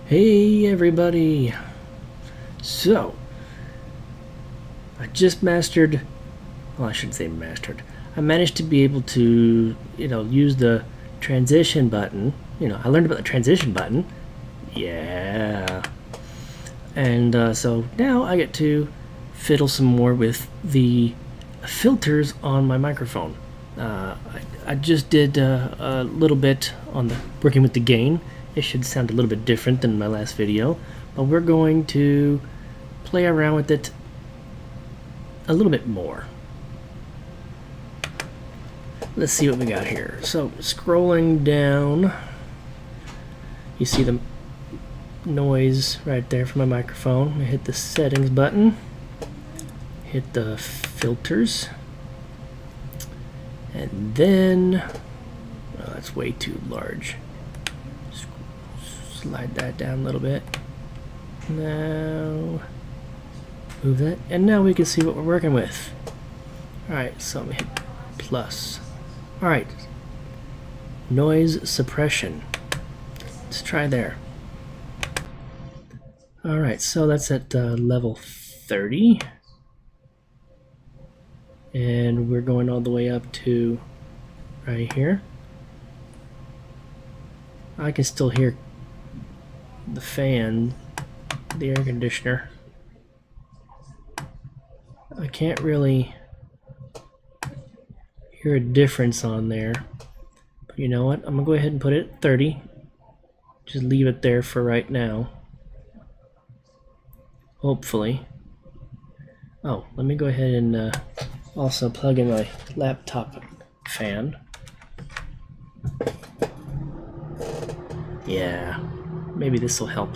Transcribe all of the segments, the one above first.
Hey everybody! So, I just mastered, well I shouldn't say mastered, I managed to be able to, use the transition button. I learned about the transition button. Yeah. And so now I get to fiddle some more with the filters on my microphone. I just did a little bit on the working with the gain. It should sound a little bit different than my last video, but we're going to play around with it a little bit more. Let's see what we got here. So scrolling down, you see the noise right there from my microphone. I hit the settings button, hit the filters, and then, oh, that's way too large. Slide that down a little bit. Now move that, and now we can see what we're working with. Alright, so I'm gonna hit plus. Alright, noise suppression. Let's try there. Alright, so that's at level 30. And we're going all the way up to right here. I can still hear the fan, the air conditioner. I can't really hear a difference on there. But you know what? I'm gonna go ahead and put it at 30. Just leave it there for right now. Hopefully. Oh, let me go ahead and also plug in my laptop fan. Yeah, maybe this will help.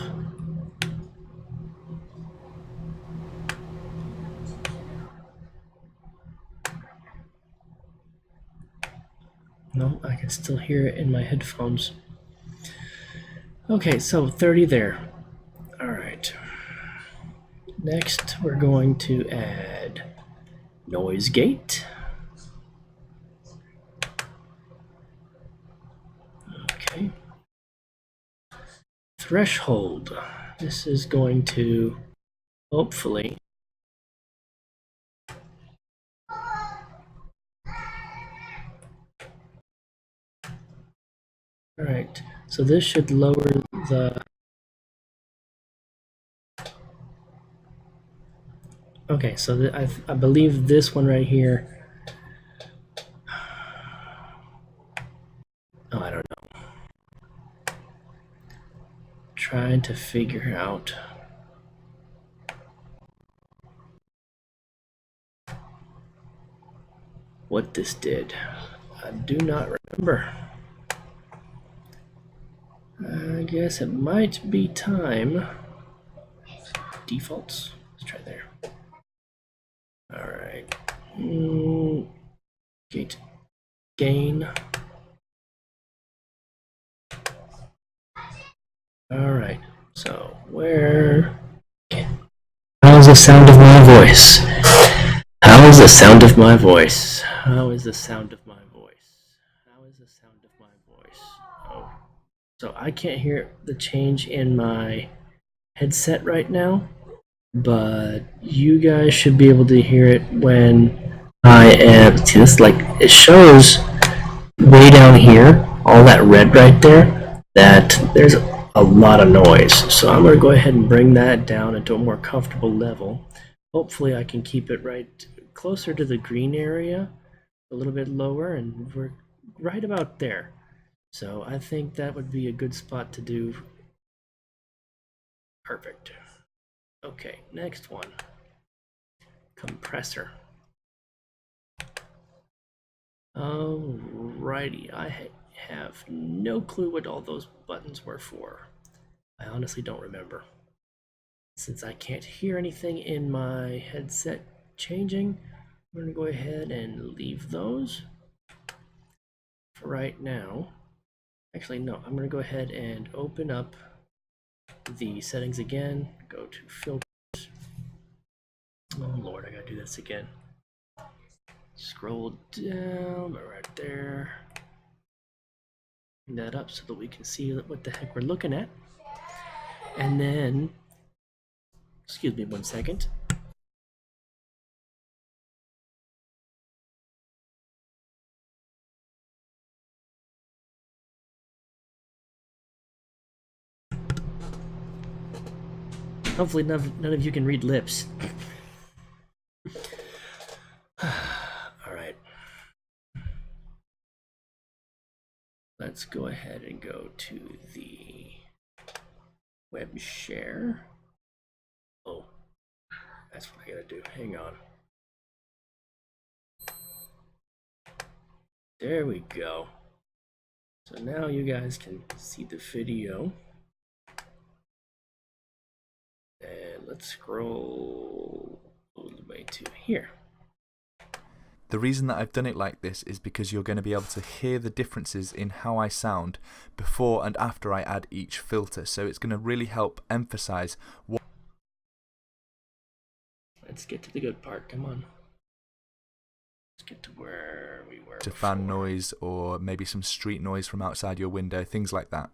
No, I can still hear it in my headphones. Okay, so 30 there. Alright. Next, we're going to add noise gate. Okay. Threshold. This is going to hopefully Alright, so this should lower the... Okay, so I believe this one right here... Oh, I don't know. Trying to figure out... what this did. I do not remember. I guess it might be time. Defaults. Let's try there. Alright. Gate. Gain. Alright. So, where... How's the sound of my voice? How is the sound of my voice? How is the sound of my voice? How is the sound of my voice? Oh. So I can't hear the change in my headset right now, but you guys should be able to hear it when I am... See, this, like, it shows way down here, all that red right there, that there's a lot of noise. So I'm going to go ahead and bring that down into a more comfortable level. Hopefully I can keep it right closer to the green area, a little bit lower, and we're right about there. So I think that would be a good spot to do. Perfect. Okay, next one. Compressor. Alrighty, I have no clue what all those buttons were for. I honestly don't remember. Since I can't hear anything in my headset changing, I'm going to go ahead and leave those for right now. Actually, no, I'm going to go ahead and open up the settings again, go to filters. Oh Lord, I gotta do this again. Scroll down right there. Bring that up so that we can see what the heck we're looking at. And then, excuse me 1 second. Hopefully none of you can read lips. All right. Let's go ahead and go to the web share. Oh, that's what I gotta do. Hang on. There we go. So now you guys can see the video. And let's scroll all the way to here. The reason that I've done it like this is because you're going to be able to hear the differences in how I sound before and after I add each filter. So it's going to really help emphasize what... Let's get to the good part. Come on. Let's get to where we were to before. fan noise or maybe some street noise from outside your window, things like that.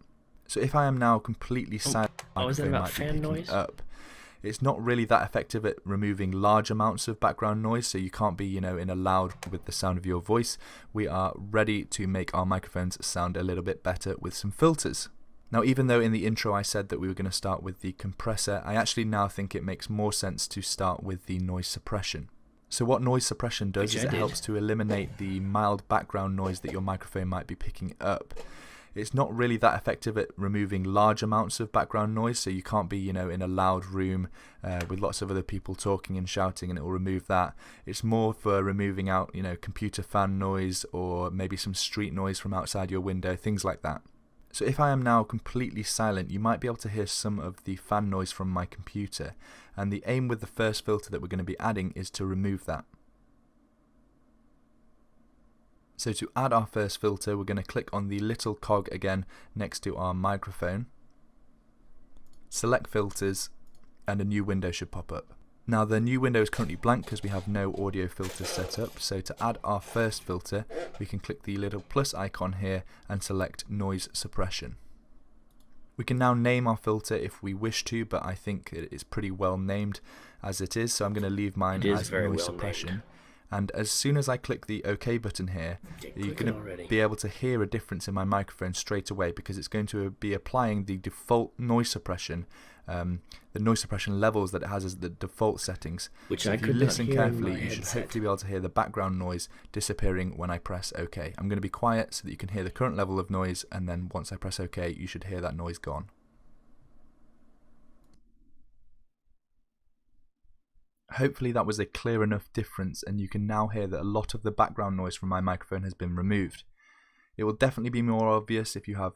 So if I am now completely silent, is that about fan noise? Up. It's not really that effective at removing large amounts of background noise, so you can't be, in a loud with the sound of your voice. We are ready to make our microphones sound a little bit better with some filters. Now, even though in the intro I said that we were going to start with the compressor, I actually now think it makes more sense to start with the noise suppression. So what noise suppression does is it helps to eliminate the mild background noise that your microphone might be picking up. It's not really that effective at removing large amounts of background noise, so you can't be, in a loud room with lots of other people talking and shouting, and it will remove that. It's more for removing out, computer fan noise or maybe some street noise from outside your window, things like that. So if I am now completely silent, you might be able to hear some of the fan noise from my computer, and the aim with the first filter that we're going to be adding is to remove that. So to add our first filter, we're going to click on the little cog again next to our microphone, select filters, and a new window should pop up. Now the new window is currently blank because we have no audio filters set up, so to add our first filter we can click the little plus icon here and select noise suppression. We can now name our filter if we wish to, but I think it is pretty well named as it is, so I'm going to leave mine as noise suppression. And as soon as I click the OK button here, you're going to be able to hear a difference in my microphone straight away, because it's going to be applying the default noise suppression, the noise suppression levels that it has as the default settings. Which so I if you could listen not hear carefully, in my you should headset. hopefully be able to hear the background noise disappearing when I press OK. I'm going to be quiet so that you can hear the current level of noise, and then once I press OK, you should hear that noise gone. Hopefully that was a clear enough difference, and you can now hear that a lot of the background noise from my microphone has been removed. It will definitely be more obvious if you have,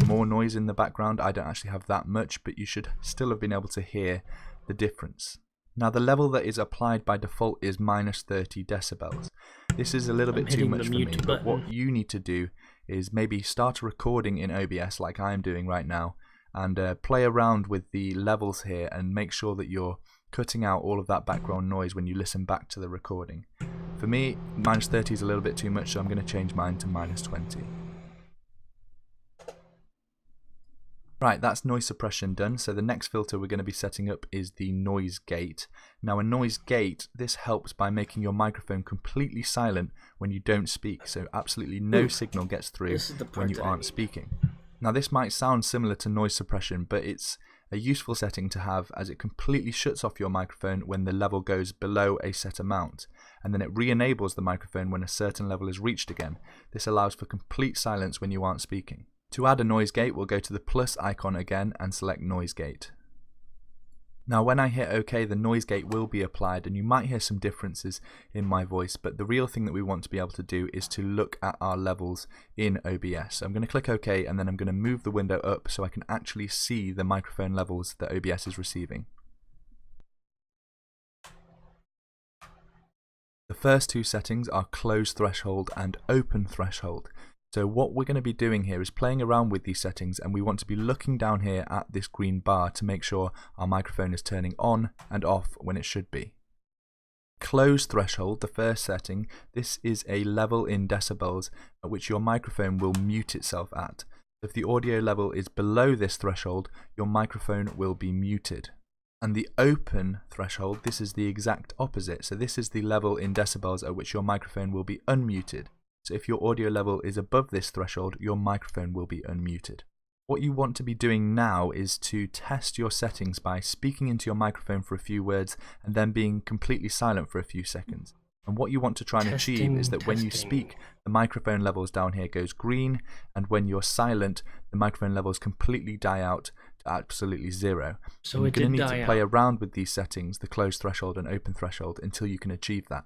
more noise in the background. I don't actually have that much, but you should still have been able to hear the difference. Now the level that is applied by default is -30 decibels. This is a little bit too much for me, but what you need to do is maybe start a recording in OBS like I am doing right now, and play around with the levels here and make sure that you're cutting out all of that background noise when you listen back to the recording. For me, -30 is a little bit too much, so I'm going to change mine to -20. Right, that's noise suppression done. So the next filter we're going to be setting up is the noise gate. Now a noise gate, this helps by making your microphone completely silent when you don't speak, so absolutely no signal gets through when you aren't speaking. Now this might sound similar to noise suppression, but it's a useful setting to have, as it completely shuts off your microphone when the level goes below a set amount, and then it re-enables the microphone when a certain level is reached again. This allows for complete silence when you aren't speaking. To add a noise gate, we'll go to the plus icon again and select noise gate. Now when I hit OK, the noise gate will be applied, and you might hear some differences in my voice, but the real thing that we want to be able to do is to look at our levels in OBS. So I'm going to click OK, and then I'm going to move the window up so I can actually see the microphone levels that OBS is receiving. The first two settings are close threshold and open threshold. So what we're going to be doing here is playing around with these settings, and we want to be looking down here at this green bar to make sure our microphone is turning on and off when it should be. Close threshold, the first setting, this is a level in decibels at which your microphone will mute itself at. If the audio level is below this threshold, your microphone will be muted. And the open threshold, this is the exact opposite. So this is the level in decibels at which your microphone will be unmuted. So if your audio level is above this threshold, your microphone will be unmuted. What you want to be doing now is to test your settings by speaking into your microphone for a few words and then being completely silent for a few seconds. And what you want to try and achieve is that when you speak, the microphone levels down here goes green, and when you're silent, the microphone levels completely die out to absolutely zero. So you're going to need to play out. around with these settings, the closed threshold and open threshold, until you can achieve that.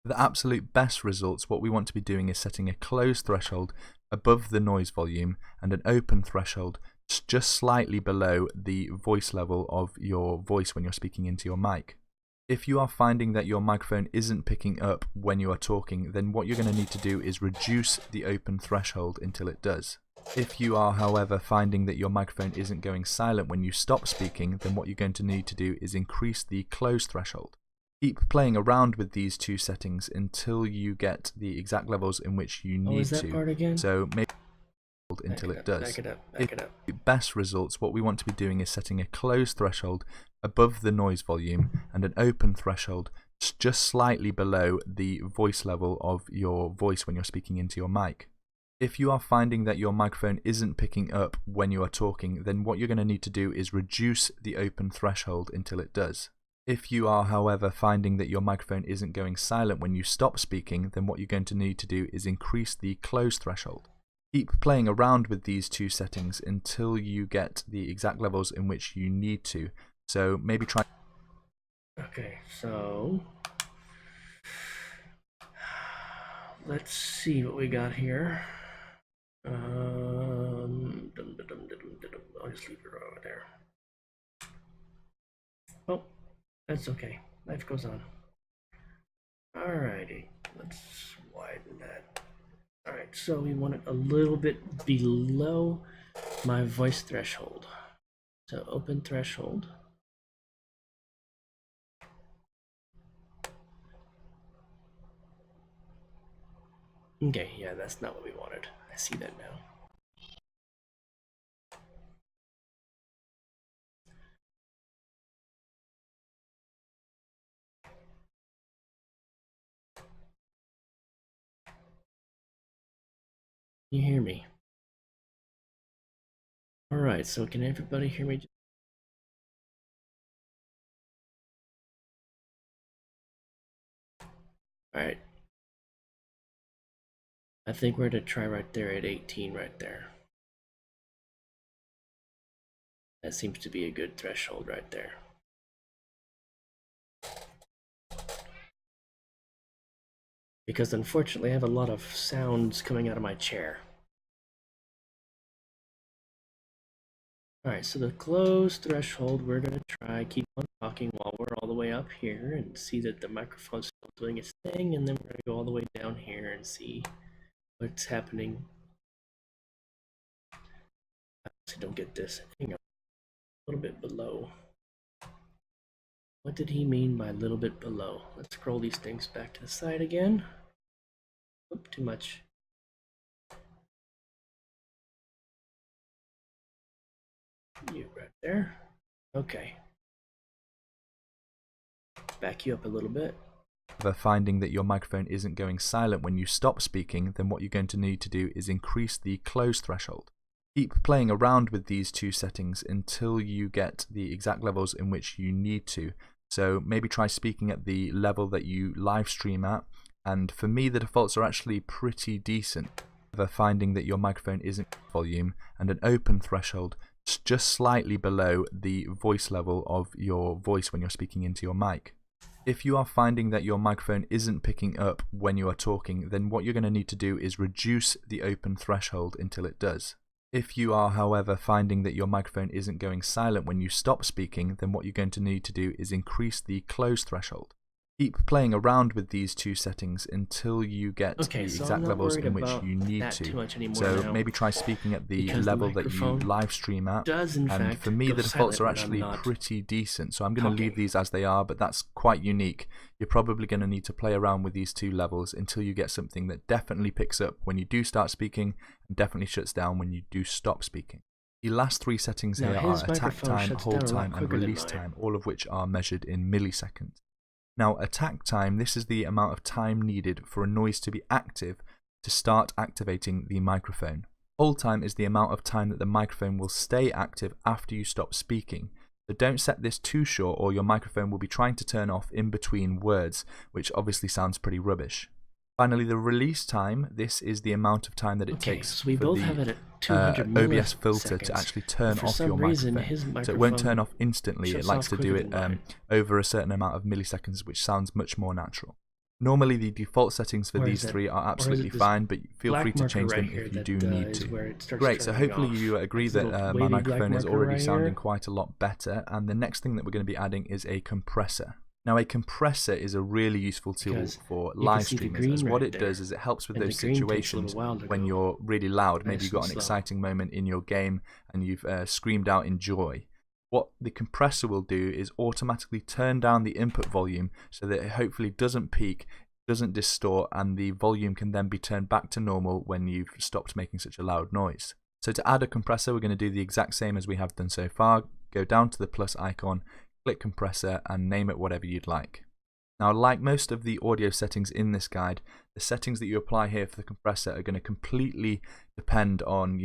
For the absolute best results, what we want to be doing is setting a closed threshold above the noise volume and an open threshold just slightly below the voice level of your voice when you're speaking into your mic. If you are finding that your microphone isn't picking up when you are talking, then what you're going to need to do is reduce the open threshold until it does. If you are, however, finding that your microphone isn't going silent when you stop speaking, then what you're going to need to do is increase the closed threshold. Keep playing around with these two settings until you get the exact levels in which you need is that to. part again? So maybe until it does. Back it up. The best results, what we want to be doing is setting a closed threshold above the noise volume and an open threshold just slightly below the voice level of your voice when you're speaking into your mic. If you are finding that your microphone isn't picking up when you are talking, then what you're going to need to do is reduce the open threshold until it does. If you are, however, finding that your microphone isn't going silent when you stop speaking, then what you're going to need to do is increase the closed threshold. Keep playing around with these two settings until you get the exact levels in which you need to. So maybe try. Okay, so let's see what we got here. I'll just leave it over there. Oh, that's okay. Life goes on. Alrighty, let's widen that. Alright, so we want it a little bit below my voice threshold. So open threshold. Okay, yeah, that's not what we wanted. I see that now. Can you hear me? Alright, so can everybody hear me? Alright. I think we're to try right there at 18 right there. That seems to be a good threshold right there. Because unfortunately I have a lot of sounds coming out of my chair. Alright, so the closed threshold, we're going to try keep on talking while we're all the way up here and see that the microphone's still doing its thing, and then we're going to go all the way down here and see what's happening. I actually don't get this. Hang on. A little bit below. What did he mean by a little bit below? Let's scroll these things back to the side again. Oop, too much. You right there. Okay. Back you up a little bit. Finding that your microphone isn't going silent when you stop speaking, then what you're going to need to do is increase the closed threshold. Keep playing around with these two settings until you get the exact levels in which you need to. So maybe try speaking at the level that you live stream at, and for me the defaults are actually pretty decent. Finding that your microphone isn't volume and an open threshold just slightly below the voice level of your voice when you're speaking into your mic. If you are finding that your microphone isn't picking up when you are talking, then what you're going to need to do is reduce the open threshold until it does. If you are, however, finding that your microphone isn't going silent when you stop speaking, then what you're going to need to do is increase the closed threshold. Keep playing around with these two settings until you get the exact levels in which you need to. So maybe try speaking at the level that you live stream at. And for me, the defaults are actually pretty decent. So I'm going to leave these as they are, but that's quite unique. You're probably going to need to play around with these two levels until you get something that definitely picks up when you do start speaking and definitely shuts down when you do stop speaking. The last three settings here are attack time, hold time, and release time, all of which are measured in milliseconds. Now, attack time, this is the amount of time needed for a noise to be active to start activating the microphone. Hold time is the amount of time that the microphone will stay active after you stop speaking. So don't set this too short or your microphone will be trying to turn off in between words, which obviously sounds pretty rubbish. Finally, the release time, this is the amount of time that it takes for the OBS filter to actually turn off your microphone. So it won't turn off instantly, it likes to do it over a certain amount of milliseconds, which sounds much more natural. Normally the default settings for these three are absolutely fine, but feel free to change them if you do need to. Great, so hopefully you agree that my microphone is already sounding quite a lot better, and the next thing that we're going to be adding is a compressor. Now, a compressor is a really useful tool for live streamers, as what it does is it helps with those situations when you're really loud. Maybe you've got an exciting moment in your game and you've screamed out in joy. What the compressor will do is automatically turn down the input volume so that it hopefully doesn't peak, doesn't distort, and the volume can then be turned back to normal when you've stopped making such a loud noise. So to add a compressor, we're going to do the exact same as we have done so far. Go down to the plus icon, click compressor, and name it whatever you'd like. Now, like most of the audio settings in this guide, the settings that you apply here for the compressor are going to completely depend on,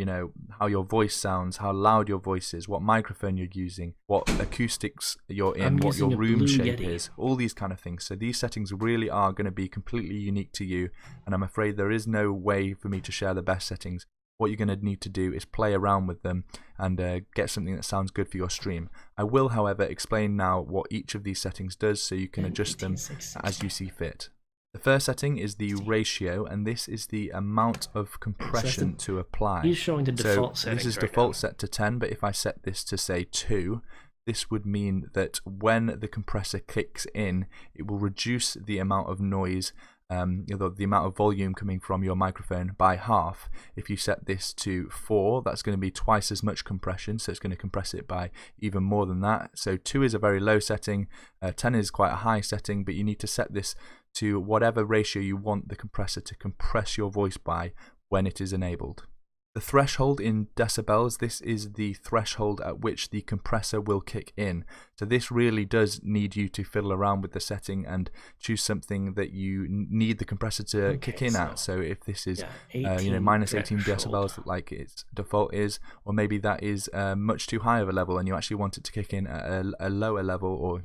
how your voice sounds, how loud your voice is, what microphone you're using, what acoustics you're in, what your room shape is, all these kind of things. So these settings really are going to be completely unique to you, and I'm afraid there is no way for me to share the best settings. What you're going to need to do is play around with them and get something that sounds good for your stream. I will, however, explain now what each of these settings does so you can adjust them as you see fit. The first setting is the ratio, and this is the amount of compression to apply. He's showing the default settings. This is default set to 10, but if I set this to say 2, this would mean that when the compressor kicks in, it will reduce the amount of noise, the amount of volume coming from your microphone by half. If you set this to 4, that's going to be twice as much compression, so it's going to compress it by even more than that. So 2 is a very low setting, 10 is quite a high setting, but you need to set this to whatever ratio you want the compressor to compress your voice by when it is enabled. The threshold in decibels, this is the threshold at which the compressor will kick in. So this really does need you to fiddle around with the setting and choose something that you need the compressor to kick in at. So if this is minus 18 decibels like its default is, or maybe that is much too high of a level and you actually want it to kick in at a lower level, or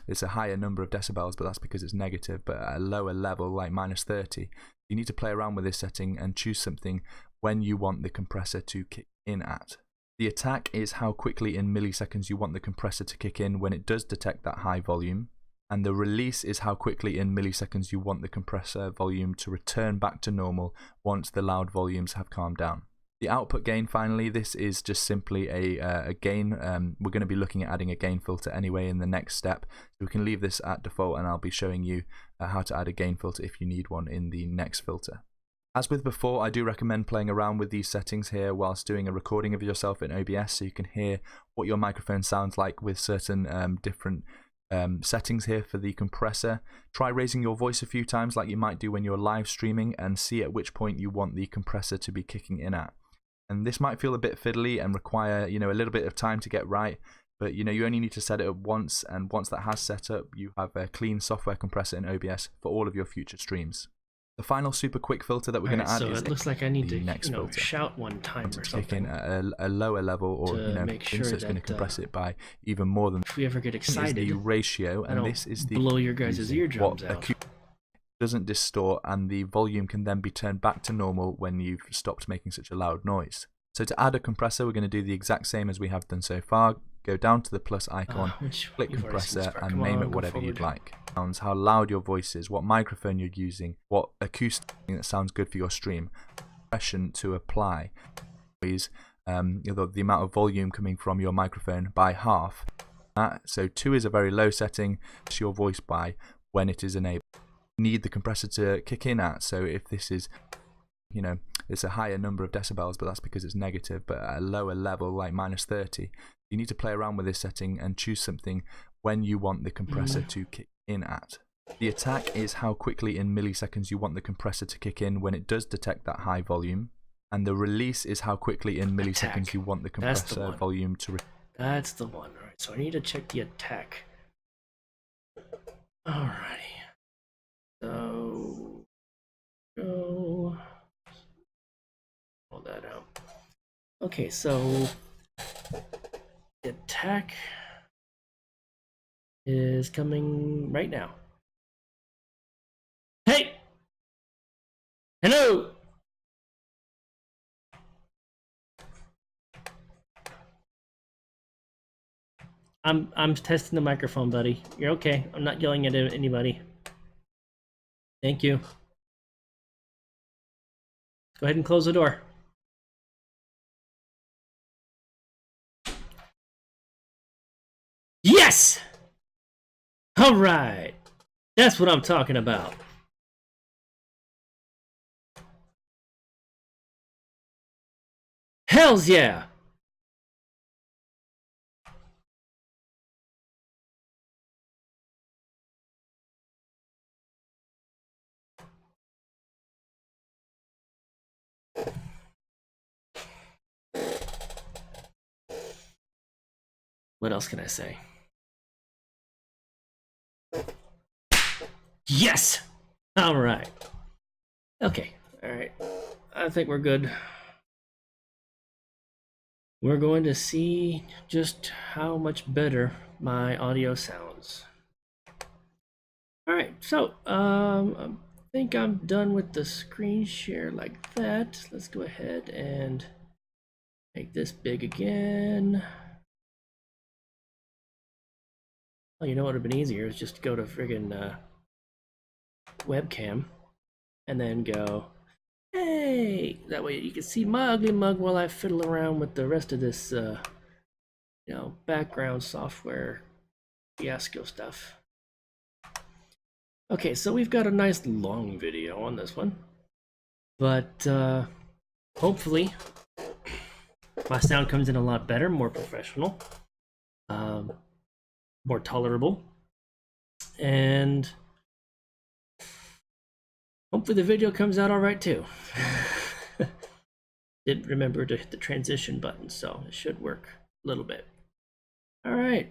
it's a higher number of decibels, but that's because it's negative, but at a lower level like minus 30. You need to play around with this setting and choose something when you want the compressor to kick in at. The attack is how quickly in milliseconds you want the compressor to kick in when it does detect that high volume, and the release is how quickly in milliseconds you want the compressor volume to return back to normal once the loud volumes have calmed down. The output gain, finally, this is just simply a gain. We're going to be looking at adding a gain filter anyway in the next step, so we can leave this at default, and I'll be showing you how to add a gain filter if you need one in the next filter. As with before, I do recommend playing around with these settings here whilst doing a recording of yourself in OBS so you can hear what your microphone sounds like with certain different settings here for the compressor. Try raising your voice a few times like you might do when you're live streaming and see at which point you want the compressor to be kicking in at. And this might feel a bit fiddly and require a little bit of time to get right, but you only need to set it up once, and once that has set up, you have a clean software compressor in OBS for all of your future streams. The final super quick filter that we're going to add is it looks like I need to next filter. shout one time or something. Kick in at a lower level, or make sure so it's going to compress it by even more than. If we ever get excited, the ratio, and this is the blow your guys' eardrums out. Doesn't distort, and the volume can then be turned back to normal when you've stopped making such a loud noise. So to add a compressor, we're going to do the exact same as we have done so far. Go down to the plus icon, click compressor, and name it whatever you'd like. How loud your voice is, what microphone you're using, what acoustic that sounds good for your stream. Compression to apply. The amount of volume coming from your microphone by half. So 2 is a very low setting to your voice by when it is enabled. You need the compressor to kick in at. So if this is, you know, it's a higher number of decibels, but that's because it's negative, but at a lower level like -30, you need to play around with this setting and choose something when you want the compressor to kick in at. The attack is how quickly in milliseconds you want the compressor to kick in when it does detect that high volume, and the release is how quickly in milliseconds you want the compressor volume to. That's the one. All right, so I need to check the attack. Alrighty. So go. Pull that out. Okay, so the attack is coming right now. Hey! Hello! I'm testing the microphone, buddy. You're okay. I'm not yelling at anybody. Thank you. Go ahead and close the door. Yes! All right. That's what I'm talking about. Hells yeah! What else can I say? Yes! All right. Okay. All right. I think we're good. We're going to see just how much better my audio sounds. All right. So, I think I'm done with the screen share like that. Let's go ahead and make this big again. Oh, you know what would have been easier is just go to friggin' webcam and then go, hey, that way you can see my ugly mug while I fiddle around with the rest of this, you know, background software fiasco stuff. Okay, so we've got a nice long video on this one, but hopefully my sound comes in a lot better, more professional, more tolerable, and hopefully the video comes out all right too. Didn't remember to hit the transition button, so it should work a little bit. All right.